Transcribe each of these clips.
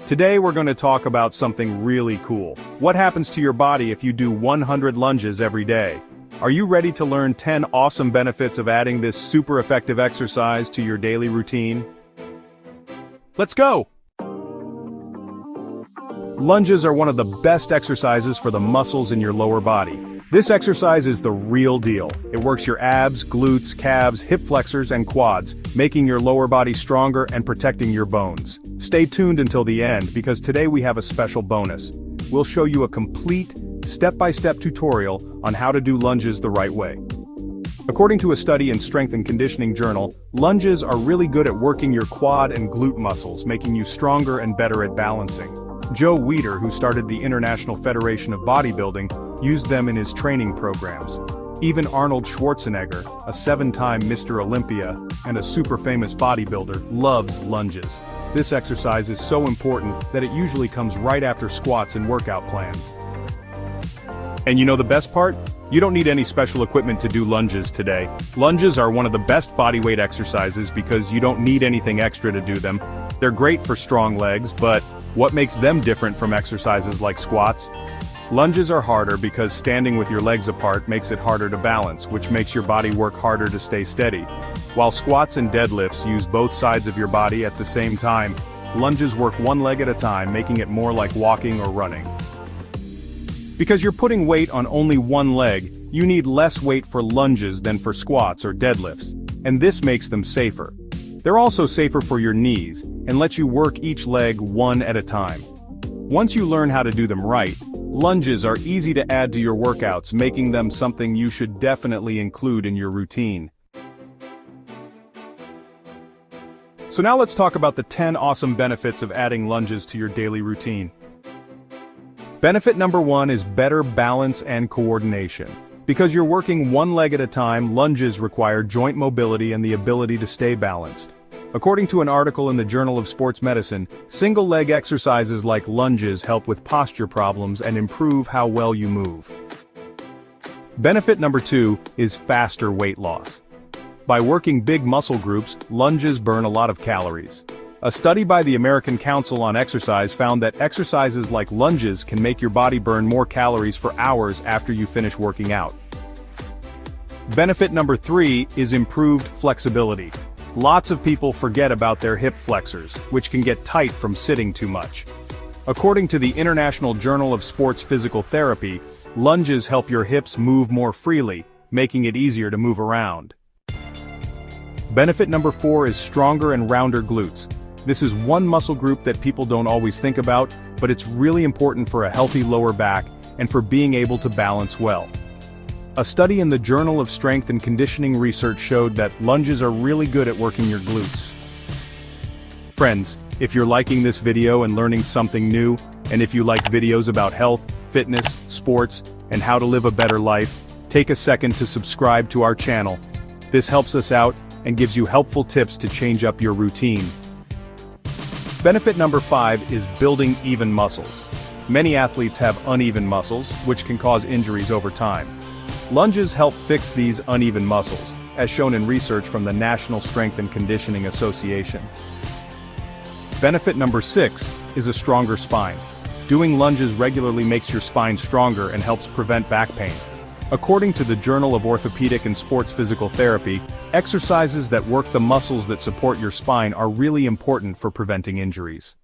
Today we're going to talk about something really cool. What happens to your body if you do 100 lunges every day? Are you ready to learn 10 awesome benefits of adding this super effective exercise to your daily routine? Let's go! Lunges are one of the best exercises for the muscles in your lower body. This exercise is the real deal. It works your abs, glutes, calves, hip flexors, and quads, making your lower body stronger and protecting your bones. Stay tuned until the end because today we have a special bonus. We'll show you a complete, step-by-step tutorial on how to do lunges the right way. According to a study in Strength and Conditioning Journal, lunges are really good at working your quad and glute muscles, making you stronger and better at balancing. Joe Weider, who started the International Federation of Bodybuilding, used them in his training programs. Even Arnold Schwarzenegger, a 7-time Mr. Olympia and a super famous bodybuilder, loves lunges. This exercise is so important that it usually comes right after squats and workout plans. And you know the best part? You don't need any special equipment to do lunges today. Lunges are one of the best bodyweight exercises because you don't need anything extra to do them. They're great for strong legs, but what makes them different from exercises like squats? Lunges are harder because standing with your legs apart makes it harder to balance, which makes your body work harder to stay steady. While squats and deadlifts use both sides of your body at the same time, lunges work one leg at a time, making it more like walking or running. Because you're putting weight on only one leg, you need less weight for lunges than for squats or deadlifts, and this makes them safer. They're also safer for your knees, and let you work each leg one at a time. Once you learn how to do them right, lunges are easy to add to your workouts, making them something you should definitely include in your routine. So now let's talk about the 10 awesome benefits of adding lunges to your daily routine. Benefit number 1 is better balance and coordination. Because you're working one leg at a time, lunges require joint mobility and the ability to stay balanced. According to an article in the Journal of Sports Medicine, single-leg exercises like lunges help with posture problems and improve how well you move. Benefit number 2 is faster weight loss. By working big muscle groups, lunges burn a lot of calories. A study by the American Council on Exercise found that exercises like lunges can make your body burn more calories for hours after you finish working out. Benefit number 3 is improved flexibility. Lots of people forget about their hip flexors, which can get tight from sitting too much. According to the International Journal of Sports Physical Therapy, lunges help your hips move more freely, making it easier to move around. Benefit number 4 is stronger and rounder glutes. This is one muscle group that people don't always think about, but it's really important for a healthy lower back and for being able to balance well. A study in the Journal of Strength and Conditioning Research showed that lunges are really good at working your glutes. Friends, if you're liking this video and learning something new, and if you like videos about health, fitness, sports, and how to live a better life, take a second to subscribe to our channel. This helps us out and gives you helpful tips to change up your routine. Benefit number 5 is building even muscles. Many athletes have uneven muscles, which can cause injuries over time. Lunges help fix these uneven muscles, as shown in research from the National Strength and Conditioning Association. Benefit number 6 is a stronger spine. Doing lunges regularly makes your spine stronger and helps prevent back pain. According to the Journal of Orthopedic and Sports Physical Therapy, exercises that work the muscles that support your spine are really important for preventing injuries.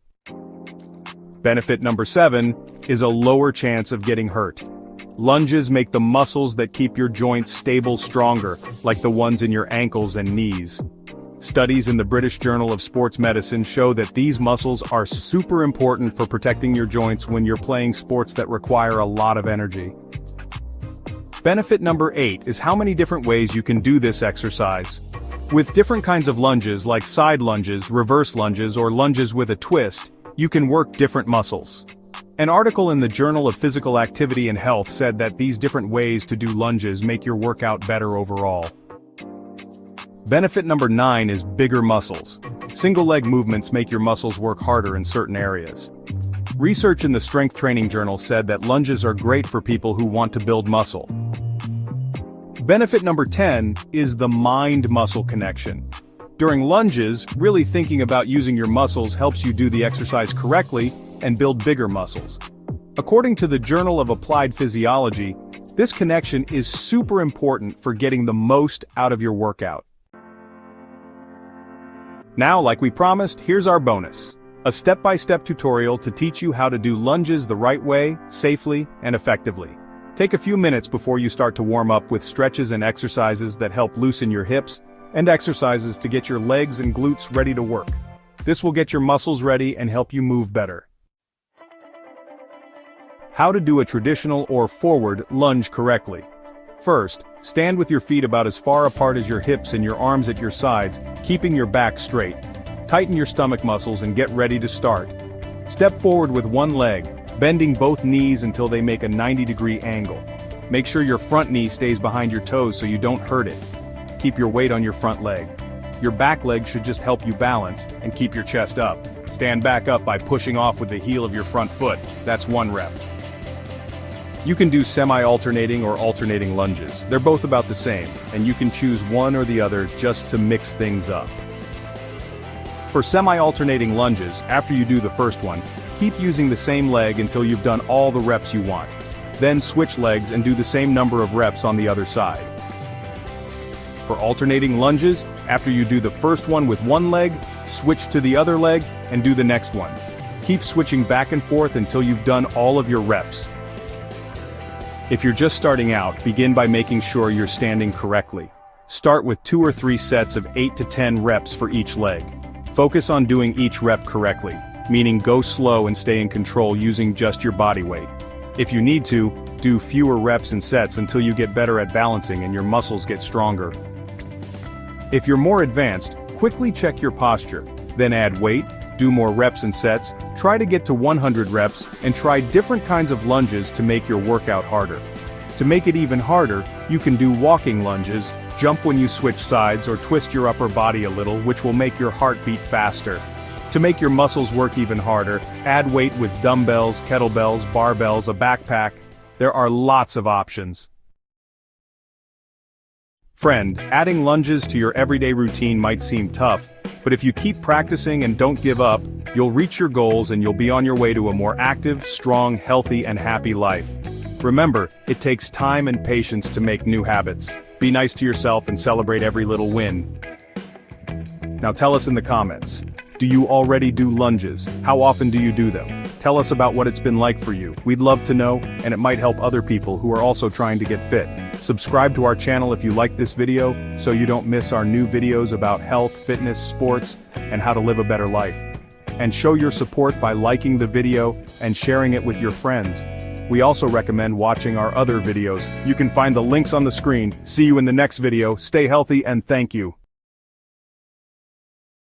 Benefit number 7 is a lower chance of getting hurt. Lunges make the muscles that keep your joints stable stronger, like the ones in your ankles and knees. Studies in the British Journal of Sports Medicine show that these muscles are super important for protecting your joints when you're playing sports that require a lot of energy. Benefit number 8 is how many different ways you can do this exercise. With different kinds of lunges like side lunges, reverse lunges, or lunges with a twist, you can work different muscles. An article in the Journal of Physical Activity and Health said that these different ways to do lunges make your workout better overall. Benefit number 9 is bigger muscles. Single leg movements make your muscles work harder in certain areas. Research in the Strength Training Journal said that lunges are great for people who want to build muscle. Benefit number 10 is the mind-muscle connection. During lunges, really thinking about using your muscles helps you do the exercise correctly and build bigger muscles. According to the Journal of Applied Physiology, this connection is super important for getting the most out of your workout. Now, like we promised, here's our bonus. A step-by-step tutorial to teach you how to do lunges the right way, safely, and effectively. Take a few minutes before you start to warm up with stretches and exercises that help loosen your hips, and exercises to get your legs and glutes ready to work. This will get your muscles ready and help you move better. How to do a traditional or forward lunge correctly. First, stand with your feet about as far apart as your hips and your arms at your sides, keeping your back straight. Tighten your stomach muscles and get ready to start. Step forward with one leg, bending both knees until they make a 90-degree angle. Make sure your front knee stays behind your toes so you don't hurt it. Keep your weight on your front leg. Your back leg should just help you balance and keep your chest up. Stand back up by pushing off with the heel of your front foot. That's 1 rep. You can do semi-alternating or alternating lunges. They're both about the same, and you can choose one or the other just to mix things up. For semi-alternating lunges, after you do the first one, keep using the same leg until you've done all the reps you want. Then switch legs and do the same number of reps on the other side. For alternating lunges, after you do the first one with one leg, switch to the other leg, and do the next one. Keep switching back and forth until you've done all of your reps. If you're just starting out, begin by making sure you're standing correctly. Start with 2 or 3 sets of 8 to 10 reps for each leg. Focus on doing each rep correctly, meaning go slow and stay in control using just your body weight. If you need to, do fewer reps and sets until you get better at balancing and your muscles get stronger. If you're more advanced, quickly check your posture, then add weight, do more reps and sets, try to get to 100 reps, and try different kinds of lunges to make your workout harder. To make it even harder, you can do walking lunges, jump when you switch sides or twist your upper body a little, which will make your heart beat faster. To make your muscles work even harder, add weight with dumbbells, kettlebells, barbells, a backpack. There are lots of options. Friend, adding lunges to your everyday routine might seem tough, but if you keep practicing and don't give up, you'll reach your goals and you'll be on your way to a more active, strong, healthy, and happy life. Remember, it takes time and patience to make new habits. Be nice to yourself and celebrate every little win. Now tell us in the comments, do you already do lunges? How often do you do them? Tell us about what it's been like for you. We'd love to know, and it might help other people who are also trying to get fit. Subscribe to our channel if you like this video, so you don't miss our new videos about health, fitness, sports, and how to live a better life. And show your support by liking the video and sharing it with your friends. We also recommend watching our other videos. You can find the links on the screen. See you in the next video. Stay healthy and thank you.